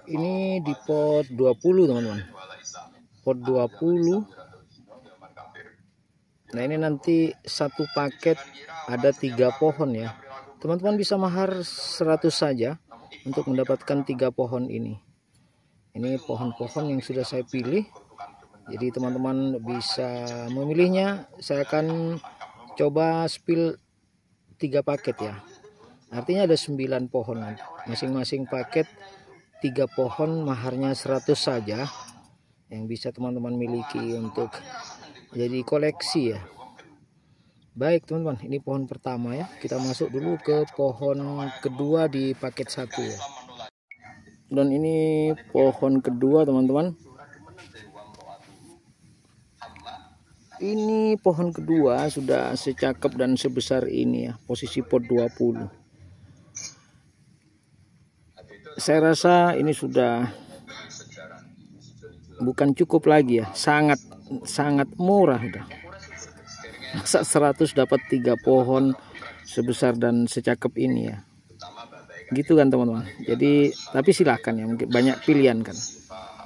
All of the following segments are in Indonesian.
Ini di pot 20 teman-teman, pot 20. Nah ini nanti satu paket ada 3 pohon ya. Teman-teman bisa mahar 100 saja untuk mendapatkan 3 pohon ini. Ini pohon-pohon yang sudah saya pilih. Jadi teman-teman bisa memilihnya. Saya akan coba spill 3 paket ya. Artinya ada 9 pohon. Masing-masing paket 3 pohon, maharnya 100 saja. Yang bisa teman-teman miliki untuk jadi koleksi ya. Baik teman-teman, ini pohon pertama ya. Kita masuk dulu ke pohon kedua di paket 1 ya. Dan ini pohon kedua teman-teman. Ini pohon kedua sudah secakep dan sebesar ini ya, posisi pot 20. Saya rasa ini sudah bukan cukup lagi ya, sangat murah udah. Masa 100 dapat 3 pohon sebesar dan secakep ini ya. Gitu kan teman-teman. Jadi tapi silahkan ya, mungkin banyak pilihan kan.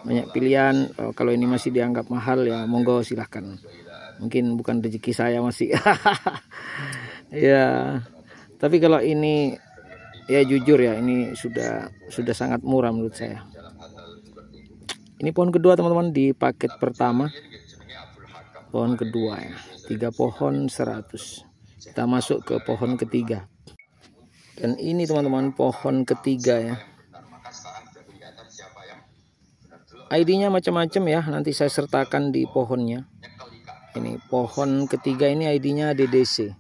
Banyak pilihan, kalau ini masih dianggap mahal ya monggo silahkan. Mungkin bukan rezeki saya masih. Ya. Tapi kalau ini ya jujur ya, ini sudah sangat murah menurut saya. Ini pohon kedua teman-teman di paket pertama. Pohon kedua ya, 3 pohon 100. Kita masuk ke pohon ketiga. Dan ini teman-teman pohon ketiga ya. ID-nya macam-macam ya, nanti saya sertakan di pohonnya. Ini pohon ketiga ini ID-nya DDC.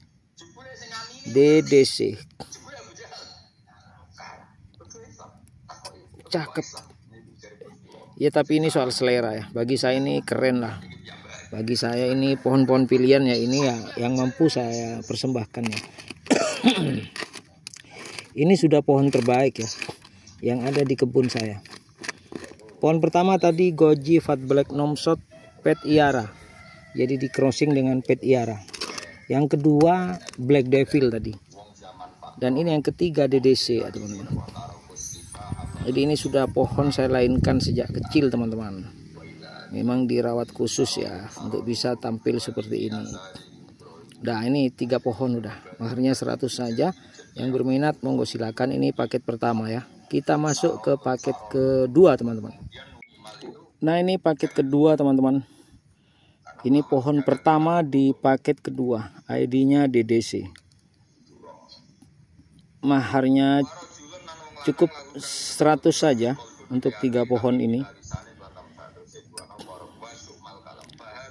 Cakep ya, tapi ini soal selera ya. Bagi saya ini keren lah. Bagi saya ini pohon-pohon pilihan ya, ini ya yang mampu saya persembahkan ya. Ini sudah pohon terbaik ya yang ada di kebun saya. Pohon pertama tadi Goji Fat Black Nomsot Pet Iara, jadi di crossing dengan Pet Iara. Yang kedua Black Devil tadi. Dan ini yang ketiga DDC ya teman-teman. Jadi ini sudah pohon saya lainkan sejak kecil teman-teman. Memang dirawat khusus ya untuk bisa tampil seperti ini. Nah ini 3 pohon udah, maharnya 100 saja. Yang berminat monggo silakan. Ini paket pertama ya. Kita masuk ke paket kedua teman-teman. Nah ini paket kedua teman-teman. Ini pohon pertama di paket kedua, ID-nya DDC. Maharnya cukup 100 saja untuk 3 pohon ini.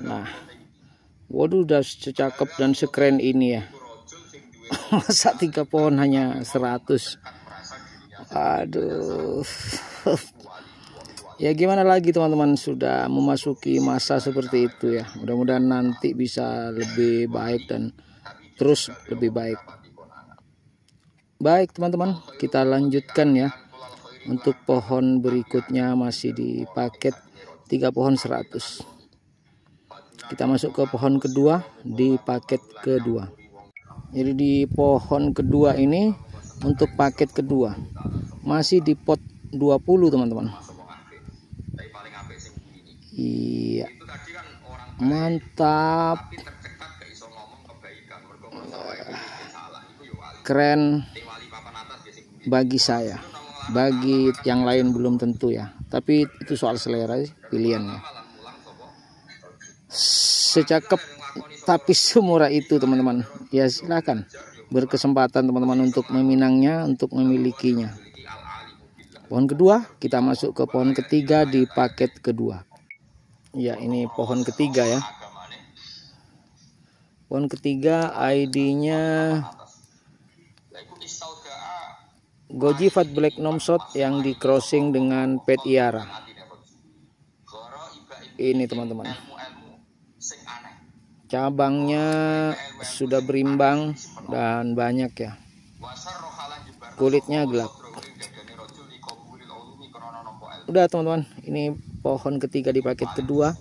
Nah, waduh udah secakep dan sekeren ini ya. Masa 3 pohon hanya 100. Aduh. Ya gimana lagi teman-teman, sudah memasuki masa seperti itu ya. Mudah-mudahan nanti bisa lebih baik dan terus lebih baik. Baik teman-teman, kita lanjutkan ya. Untuk pohon berikutnya masih di paket 3 pohon 100. Kita masuk ke pohon kedua di paket kedua. Jadi di pohon kedua ini untuk paket kedua masih di pot 20 teman-teman. Iya, mantap, keren bagi saya. Bagi yang lain belum tentu ya, tapi itu soal selera pilihannya. Secakep tapi semurah itu teman-teman ya, silakan berkesempatan teman-teman untuk meminangnya, untuk memilikinya. Pohon kedua, kita masuk ke pohon ketiga di paket kedua. Ya ini pohon ketiga ya. Pohon ketiga ID-nya Goji Fat Black Nomsot yang di crossing dengan Pet Iara. Ini teman-teman, cabangnya sudah berimbang dan banyak ya. Kulitnya gelap. Udah teman-teman, ini pohon ketiga di paket kedua.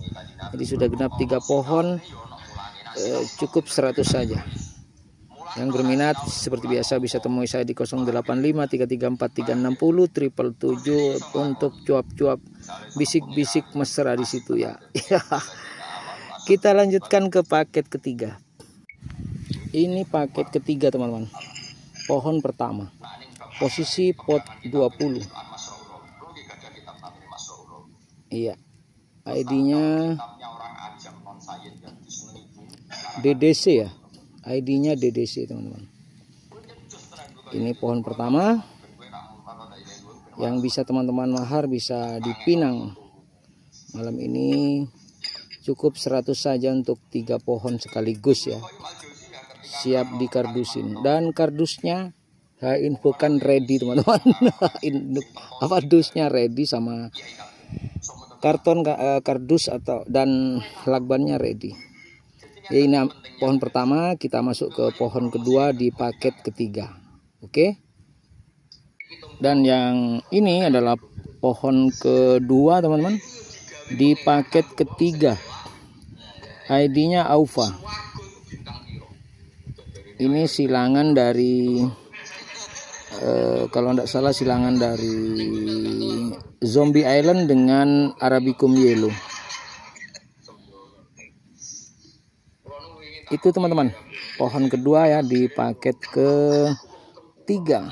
Jadi sudah genap 3 pohon, cukup 100 saja. Yang berminat seperti biasa bisa temui saya di 085334360777 untuk cuap-cuap bisik-bisik mesra di situ ya. Kita lanjutkan ke paket ketiga. Ini paket ketiga teman-teman. Pohon pertama. Posisi pot 20. Iya. ID-nya DDC ya. ID-nya DDC teman-teman. Ini pohon pertama yang bisa teman-teman mahar, bisa dipinang malam ini. Cukup 100 saja untuk 3 pohon sekaligus ya. Siap dikardusin, dan kardusnya saya infokan ready teman-teman. Apa dusnya ready, sama karton kardus atau dan lakbannya ready. Ya, ini pohon pertama, kita masuk ke pohon kedua di paket ketiga. Oke. Dan yang ini adalah pohon kedua teman-teman di paket ketiga. ID-nya Aufa. Ini silangan dari kalau tidak salah silangan dari Zombie Island dengan Arabicum Yellow. Itu teman-teman, pohon kedua ya di paket ketiga.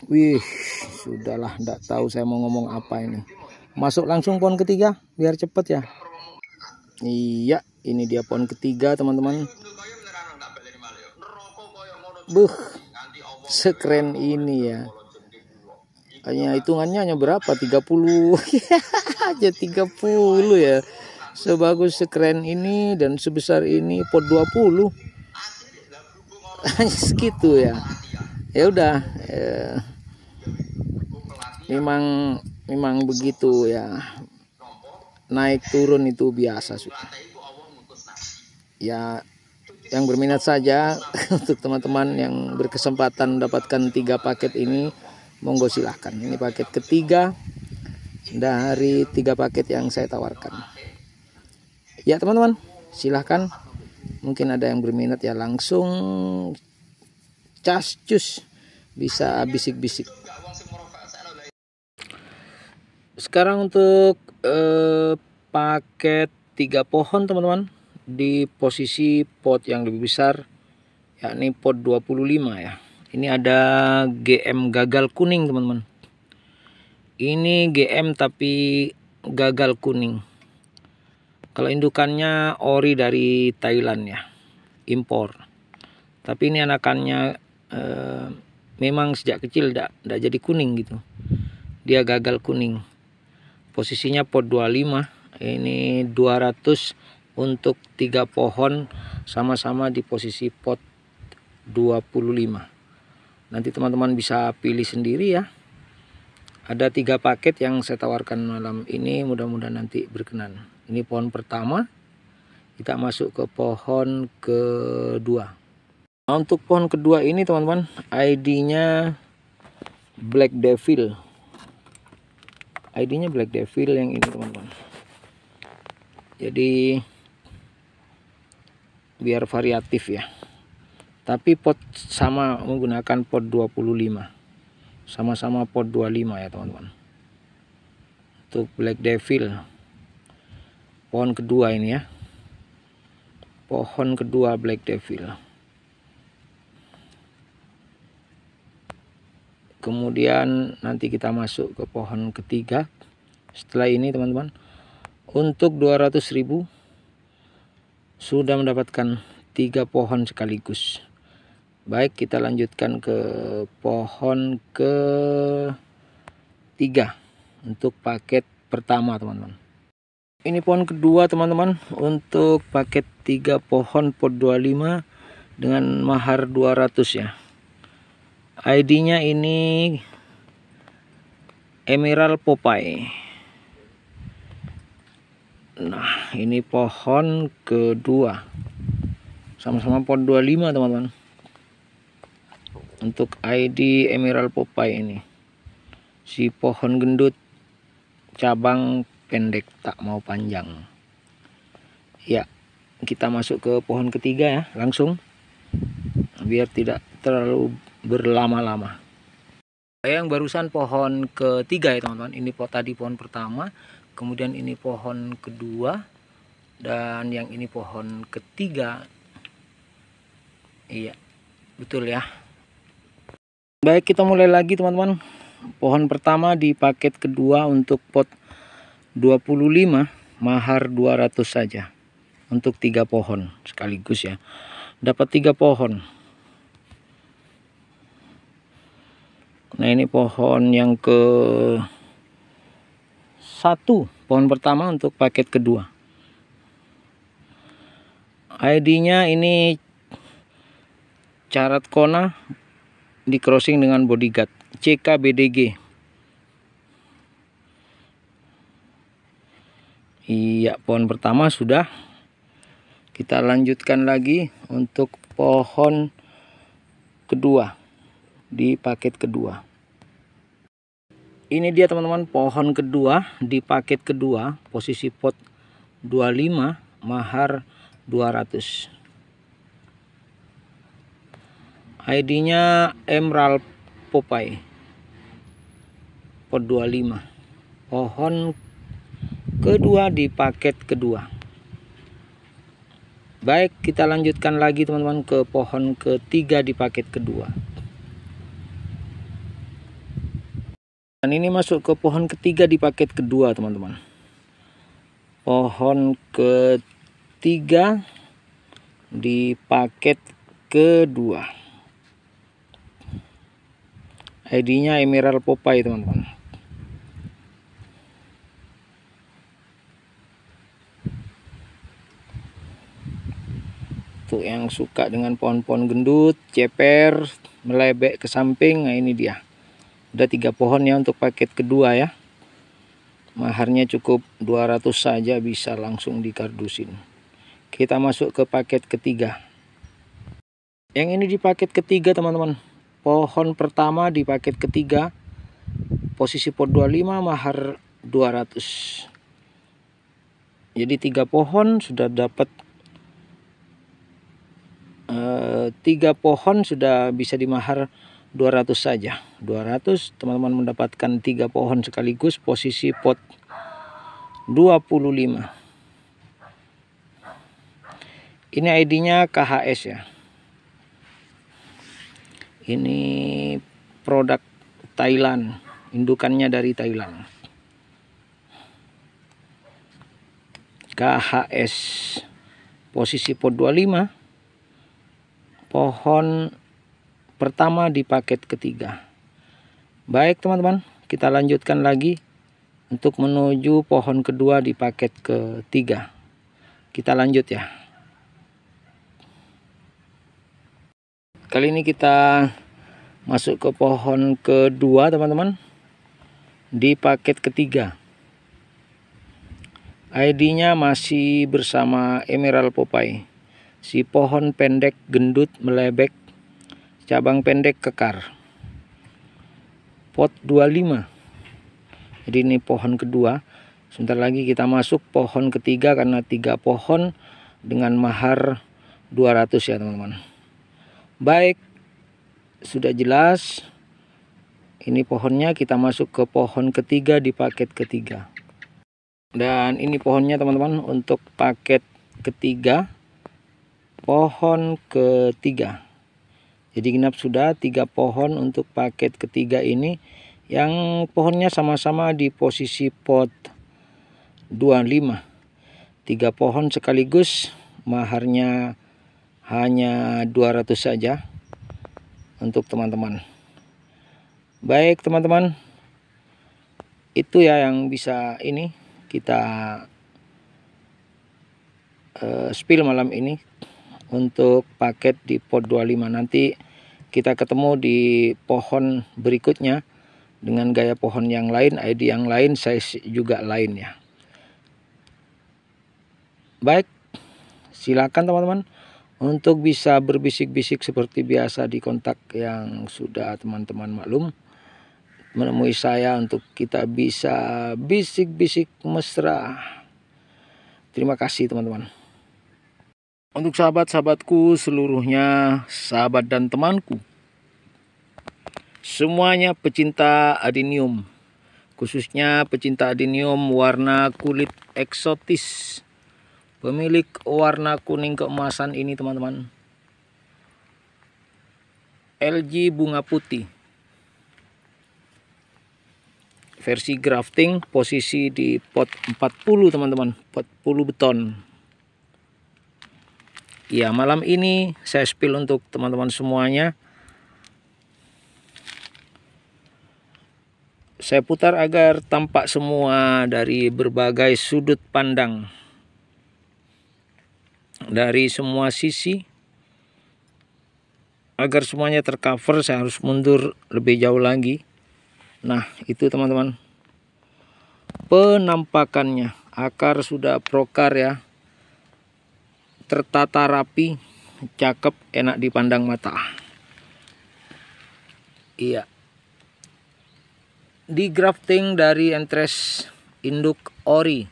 Wih, sudahlah, tidak tahu saya mau ngomong apa ini. Masuk langsung pohon ketiga biar cepet ya. Iya, ini dia pohon ketiga teman-teman. Sekeren ini ya. Hanya hitungannya hanya berapa? 30 aja 30 ya. Sebagus sekeren ini dan sebesar ini pot 20. Hanya segitu ya. Ya udah, memang begitu ya. Naik turun itu biasa sudah. Ya, yang berminat saja untuk teman-teman yang berkesempatan mendapatkan 3 paket ini, monggo silahkan. Ini paket ketiga dari 3 paket yang saya tawarkan. Ya teman-teman, silahkan. Mungkin ada yang berminat ya, langsung cus bisa bisik-bisik. Sekarang untuk paket 3 pohon teman-teman di posisi pot yang lebih besar, yakni pot 25 ya. Ini ada GM gagal kuning teman-teman. Ini GM tapi gagal kuning. Kalau indukannya ori dari Thailand ya, impor. Tapi ini anakannya memang sejak kecil tidak jadi kuning gitu. Dia gagal kuning. Posisinya pot 25. Ini 200 untuk 3 pohon, sama-sama di posisi pot 25. Nanti teman-teman bisa pilih sendiri ya. Ada 3 paket yang saya tawarkan malam ini, mudah-mudahan nanti berkenan. Ini pohon pertama, kita masuk ke pohon kedua. Nah, untuk pohon kedua ini teman-teman, ID-nya Black Devil. ID-nya Black Devil yang ini teman-teman. Jadi biar variatif ya. Tapi pot sama, menggunakan pot 25. Sama-sama pot 25 ya teman-teman. Untuk Black Devil. Pohon kedua ini ya. Pohon kedua Black Devil. Kemudian nanti kita masuk ke pohon ketiga. Setelah ini teman-teman, untuk 200.000 sudah mendapatkan 3 pohon sekaligus. Baik, kita lanjutkan ke pohon ketiga untuk paket pertama teman-teman. Ini pohon kedua teman-teman untuk paket 3 pohon pot 25 dengan mahar 200 ya. ID-nya ini Emerald Popeye. Nah, ini pohon kedua. Sama-sama pot 25 teman-teman. Untuk ID Emerald Popeye ini. Si pohon gendut cabang pendek tak mau panjang. Ya, kita masuk ke pohon ketiga ya, langsung, biar tidak terlalu berlama-lama. Yang barusan pohon ketiga ya teman-teman. Ini tadi pohon pertama, kemudian ini pohon kedua, dan yang ini pohon ketiga. Iya, betul ya. Baik, kita mulai lagi teman-teman. Pohon pertama di paket kedua untuk pot 25, mahar 200 saja. Untuk 3 pohon sekaligus ya. Dapat 3 pohon. Nah, ini pohon yang ke 1, pohon pertama untuk paket kedua. ID-nya ini Carat Kona di crossing dengan Bodyguard CKBDG. Iya, pohon pertama sudah. Kita lanjutkan lagi untuk pohon kedua di paket kedua. Ini dia teman-teman, pohon kedua di paket kedua, posisi pot 25, mahar 200. ID-nya Emerald Popeye, pot 25, pohon kedua di paket kedua. Baik, kita lanjutkan lagi teman-teman ke pohon ketiga di paket kedua. Dan ini masuk ke pohon ketiga di paket kedua teman-teman. Pohon ketiga di paket kedua. ID-nya Emerald Popeye teman-teman. Tuh yang suka dengan pohon-pohon gendut, ceper, melebek ke samping, nah ini dia. Udah 3 pohon ya untuk paket kedua ya. Maharnya cukup 200 saja, bisa langsung dikardusin. Kita masuk ke paket ketiga. Yang ini di paket ketiga teman-teman. Pohon pertama di paket ketiga, posisi pot 25, mahar 200. Jadi 3 pohon sudah dapat 3 pohon sudah bisa dimahar 200 saja. 200 teman-teman mendapatkan 3 pohon sekaligus, posisi pot 25. Ini ID-nya KHS ya. Ini produk Thailand, indukannya dari Thailand. KHS, posisi pot 25, pohon pertama di paket ketiga. Baik teman-teman, kita lanjutkan lagi untuk menuju pohon kedua di paket ketiga. Kita lanjut ya. Kali ini kita masuk ke pohon kedua teman-teman, di paket ketiga. ID-nya masih bersama Emerald Popeye. Si pohon pendek gendut melebek, cabang pendek kekar. Pot 25. Jadi ini pohon kedua. Sebentar lagi kita masuk pohon ketiga karena 3 pohon dengan mahar 200 ya teman-teman. Baik, sudah jelas. Ini pohonnya, kita masuk ke pohon ketiga di paket ketiga. Dan ini pohonnya teman-teman untuk paket ketiga, pohon ketiga. Jadi genap sudah 3 pohon untuk paket ketiga ini, yang pohonnya sama-sama di posisi pot 25. 3 pohon sekaligus, maharnya hanya 200 saja untuk teman-teman. Baik teman-teman, itu ya yang bisa ini kita spill malam ini untuk paket di pot 25. Nanti kita ketemu di pohon berikutnya dengan gaya pohon yang lain, ID yang lain, size juga lain ya. Baik, silakan teman-teman untuk bisa berbisik-bisik seperti biasa di kontak yang sudah teman-teman maklum. Menemui saya untuk kita bisa bisik-bisik mesra. Terima kasih teman-teman. Untuk sahabat-sahabatku seluruhnya, sahabat dan temanku, semuanya pecinta adenium, khususnya pecinta adenium warna kulit eksotis, pemilik warna kuning keemasan ini teman-teman, LG bunga putih. Versi grafting, posisi di pot 40 teman-teman, 40 beton. Ya, malam ini saya spill untuk teman-teman semuanya. Saya putar agar tampak semua dari berbagai sudut pandang, dari semua sisi. Agar semuanya tercover, saya harus mundur lebih jauh lagi. Nah, itu teman-teman penampakannya. Akar sudah prokar ya, tertata rapi, cakep, enak dipandang mata. Iya, di grafting dari entres induk ori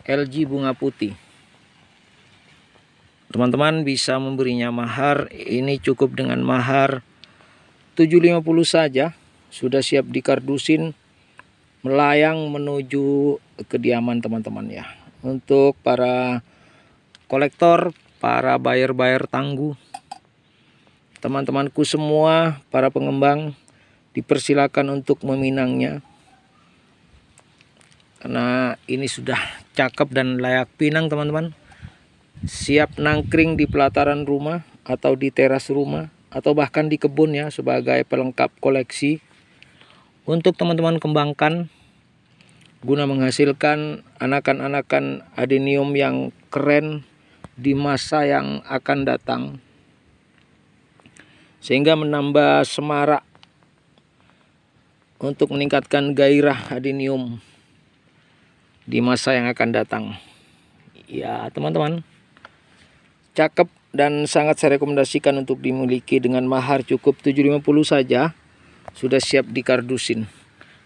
LG bunga putih. Teman-teman bisa memberinya mahar, ini cukup dengan mahar 750 saja. Sudah siap dikardusin, melayang menuju kediaman teman-teman ya. Untuk para kolektor, para buyer-buyer tangguh, teman-temanku semua, para pengembang, dipersilakan untuk meminangnya. Karena ini sudah cakep dan layak pinang teman-teman. Siap nangkring di pelataran rumah atau di teras rumah atau bahkan di kebun ya, sebagai pelengkap koleksi untuk teman-teman kembangkan guna menghasilkan anakan-anakan adenium yang keren di masa yang akan datang, sehingga menambah semarak untuk meningkatkan gairah adenium di masa yang akan datang. Ya teman-teman, cakep dan sangat saya rekomendasikan untuk dimiliki dengan mahar cukup 750 saja. Sudah siap dikardusin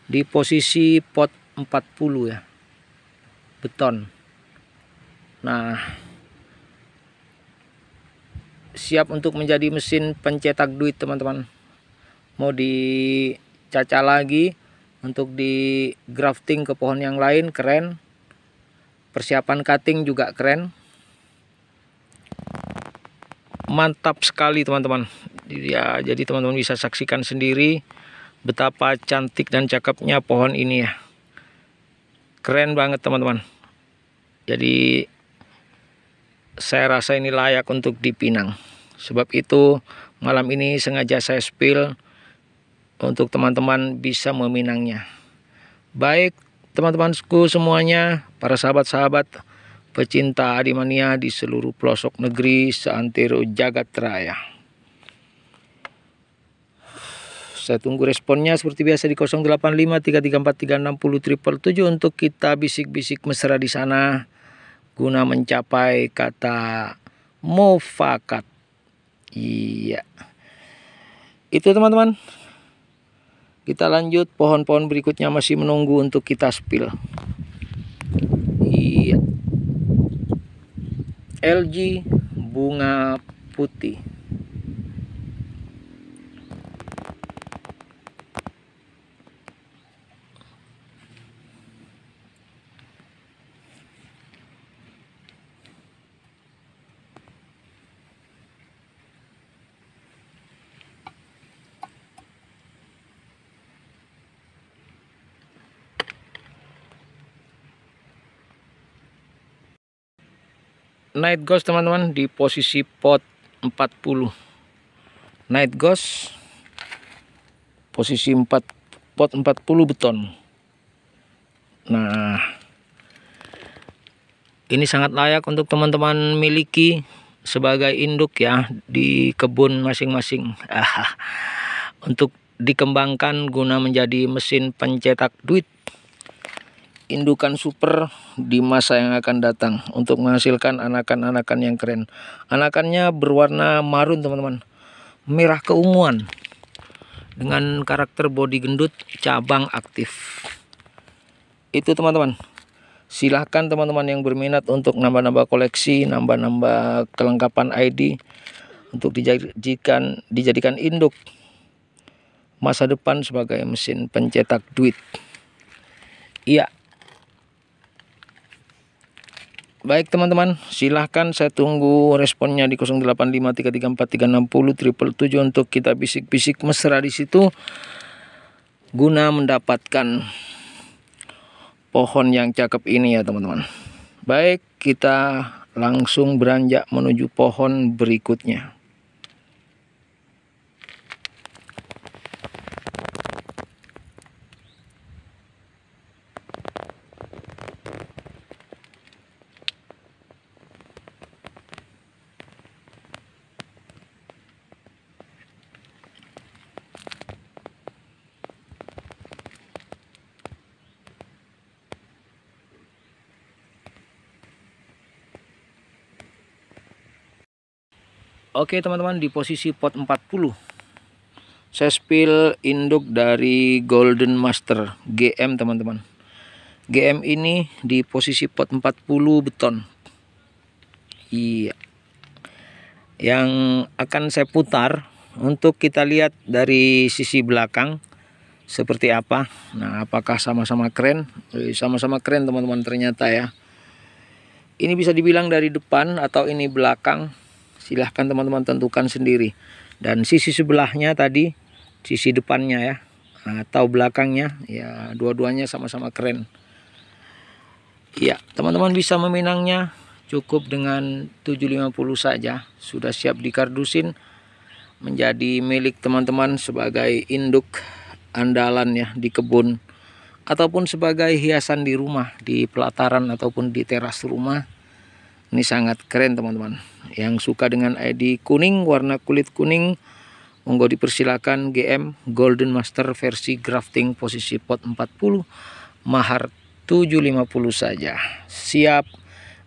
di posisi pot 40 ya, beton. Nah, siap untuk menjadi mesin pencetak duit teman-teman. Mau dicaca lagi untuk di grafting ke pohon yang lain, keren. Persiapan cutting juga keren. Mantap sekali teman-teman ya. Jadi teman-teman bisa saksikan sendiri betapa cantik dan cakepnya pohon ini ya. Keren banget teman-teman. Jadi saya rasa ini layak untuk dipinang. Sebab itu malam ini sengaja saya spill untuk teman-teman bisa meminangnya. Baik teman-temanku semuanya, para sahabat-sahabat pecinta adimania di seluruh pelosok negeri seantero jagat raya. Saya tunggu responnya seperti biasa di 085334360777 untuk kita bisik-bisik mesra di sana guna mencapai kata mufakat. Iya. Itu teman-teman. Kita lanjut, pohon-pohon berikutnya masih menunggu untuk kita spill. Iya. LG bunga putih. Night Ghost teman-teman di posisi pot 40. Night Ghost posisi pot 40 beton. Nah, ini sangat layak untuk teman-teman miliki sebagai induk ya di kebun masing-masing. Untuk dikembangkan guna menjadi mesin pencetak duit, indukan super di masa yang akan datang untuk menghasilkan anakan-anakan yang keren. Anakannya berwarna marun teman-teman, merah keunguan dengan karakter bodi gendut, cabang aktif. Itu teman-teman, Silahkan teman-teman yang berminat untuk nambah-nambah koleksi, nambah-nambah kelengkapan ID untuk dijadikan induk masa depan sebagai mesin pencetak duit. Iya. Baik teman-teman, silahkan saya tunggu responnya di 085334360777 untuk kita bisik-bisik mesra di situ guna mendapatkan pohon yang cakep ini ya teman-teman. Baik, kita langsung beranjak menuju pohon berikutnya. Oke teman-teman, di posisi pot 40 saya spill induk dari Golden Master GM teman-teman. GM ini di posisi pot 40 beton. Iya. Yang akan saya putar untuk kita lihat dari sisi belakang seperti apa. Nah, apakah sama-sama keren? Sama-sama keren teman-teman ternyata ya. Ini bisa dibilang dari depan atau ini belakang. Silahkan teman-teman tentukan sendiri. Dan sisi sebelahnya tadi, sisi depannya ya, atau belakangnya, ya dua-duanya sama-sama keren. Ya, teman-teman bisa meminangnya cukup dengan 750 saja. Sudah siap dikardusin, menjadi milik teman-teman sebagai induk andalan ya di kebun. Ataupun sebagai hiasan di rumah, di pelataran ataupun di teras rumah. Ini sangat keren teman-teman. Yang suka dengan ID kuning, warna kulit kuning, monggo dipersilakan GM Golden Master versi grafting posisi pot 40, mahar 750 saja. Siap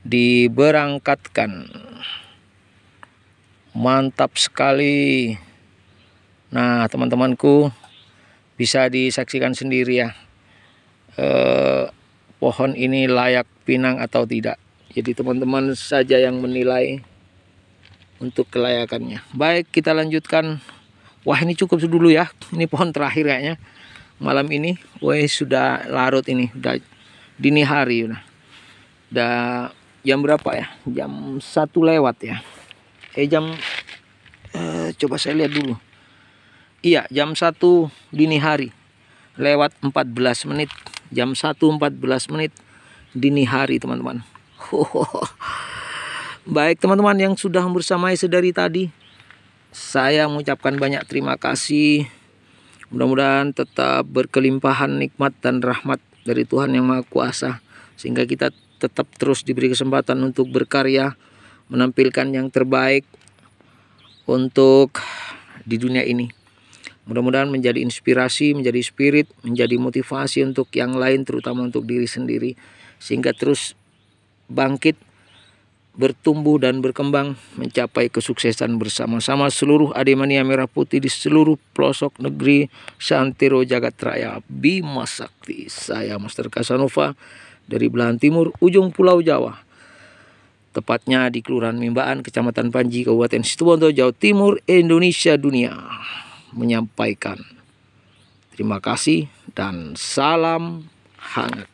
diberangkatkan. Mantap sekali. Nah teman-temanku, bisa disaksikan sendiri ya, pohon ini layak pinang atau tidak. Jadi teman-teman saja yang menilai untuk kelayakannya. Baik, kita lanjutkan. Wah, ini cukup dulu ya. Ini pohon terakhir kayaknya malam ini. Wah, sudah larut ini, udah dini hari udah. Udah jam berapa ya? Jam 1 lewat ya. Coba saya lihat dulu. Iya, jam 1 dini hari lewat 14 menit. Jam 1:14 menit dini hari teman-teman. Baik teman-teman yang sudah bersama saya dari tadi, saya mengucapkan banyak terima kasih. Mudah-mudahan tetap berkelimpahan nikmat dan rahmat dari Tuhan Yang Maha Kuasa, sehingga kita tetap terus diberi kesempatan untuk berkarya, menampilkan yang terbaik untuk di dunia ini. Mudah-mudahan menjadi inspirasi, menjadi spirit, menjadi motivasi untuk yang lain, terutama untuk diri sendiri, sehingga terus bangkit, bertumbuh dan berkembang, mencapai kesuksesan bersama-sama seluruh Ademania Merah Putih di seluruh pelosok negeri Santero Jagat Raya Bima Sakti. Saya Master Casanova dari belahan timur ujung Pulau Jawa, tepatnya di Kelurahan Mimbaan, Kecamatan Panji, Kabupaten Situbondo, Jawa Timur, Indonesia dunia, menyampaikan terima kasih dan salam hangat.